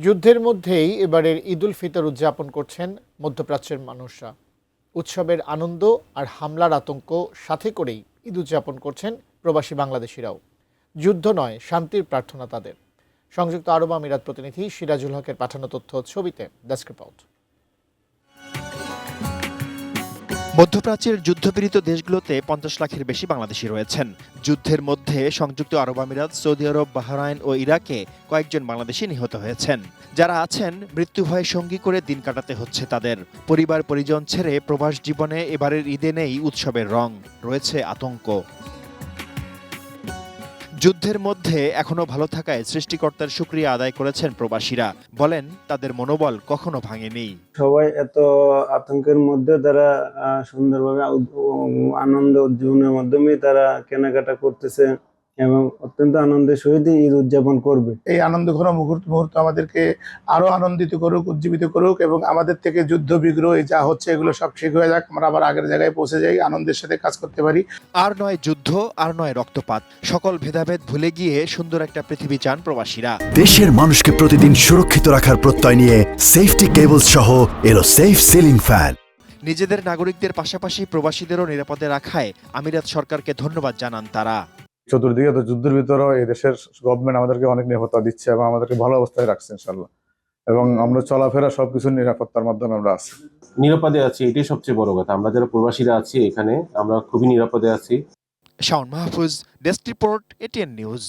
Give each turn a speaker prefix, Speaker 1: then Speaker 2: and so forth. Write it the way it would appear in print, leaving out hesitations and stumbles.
Speaker 1: যুদ্ধের মধ্যেই এবারের ঈদ উল ফিতর উদযাপন করছেন মধ্যপ্রাচ্যের মানুষরা। উৎসবের আনন্দ আর হামলার আতঙ্ক সাথে করেই ঈদ উদযাপন করছেন প্রবাসী বাংলাদেশিরাও। যুদ্ধ নয়, শান্তির প্রার্থনা তাদের। সংযুক্ত আরব আমিরাত প্রতিনিধি সিরাজুল হকের পাঠানো তথ্য ছবিতে ডেস্ক রিপোর্ট।
Speaker 2: মধ্যপ্রাচ্যের যুদ্ধপীড়িত দেশগুলোতে 50 লাখের বেশি বাংলাদেশি রয়েছেন। যুদ্ধের মধ্যে সংযুক্ত আরব আমিরাত, সৌদি আরব, বাহরাইন ও ইরাকে কয়েকজন বাংলাদেশি নিহত হয়েছেন। যারা আছেন, মৃত্যু ভয় সঙ্গী করে দিন কাটাতে হচ্ছে তাদের। পরিবার পরিজন ছেড়ে প্রবাস জীবনে এবারের ঈদে নেই উৎসবের রং, রয়েছে আতঙ্ক। যুদ্ধের মধ্যে এখনো ভালো থাকায় সৃষ্টিকর্তার শুকরিয়া আদায় করেছেন প্রবাসীরা। বলেন, তাদের মনোবল কখনো ভাঙেনি।
Speaker 3: সবাই এত আতঙ্কের মধ্যে তারা সুন্দরভাবে আনন্দ উজ্জীবনের মাধ্যমে তারা কেনাকাটা করতেছে এবং অত্যন্ত আনন্দের সহিত ঈদ উদযাপন করবে।
Speaker 4: এই আনন্দঘন মুহূর্ত আমাদেরকে আরো আনন্দিত করুক, উজ্জীবিত করুক এবং আমাদের থেকে যুদ্ধ বিগ্রহ যা হচ্ছে এগুলো সব ঠিক হয়ে যাক, আমরা আবার আগের জায়গায় পৌঁছে যাই, আনন্দের সাথে কাজ করতে পারি।
Speaker 2: আর নয় যুদ্ধ, আর নয় রক্তপাত, সকল ভেদাভেদ ভুলে গিয়ে সুন্দর একটা পৃথিবী চান প্রবাসীরা।
Speaker 5: দেশের মানুষকে প্রতিদিন সুরক্ষিত রাখার প্রত্যয় নিয়ে সেফটি কেবলস সহ এলো সেফ সিলিং ফ্যান।
Speaker 2: নিজেদের নাগরিকদের পাশাপাশি প্রবাসীদেরও নিরাপদে রাখায় আমিরাত সরকারকে ধন্যবাদ জানান তারা।
Speaker 6: চতুর্দিকে তো যুদ্ধের ভিতরেও এই দেশের গভর্নমেন্ট আমাদেরকে অনেক নিরাপত্তা দিচ্ছে এবং আমাদেরকে ভালো অবস্থায় রাখছে ইনশাল্লাহ, এবং আমরা চলাফেরা সবকিছুর নিরাপত্তার মাধ্যমে আমরা আছি,
Speaker 7: নিরাপদে আছি। এটাই সবচেয়ে বড় কথা। আমরা যারা প্রবাসীরা আছি এখানে, আমরা খুবই নিরাপদে আছি।
Speaker 2: Shaon Mahfuz, desk report, ATN news.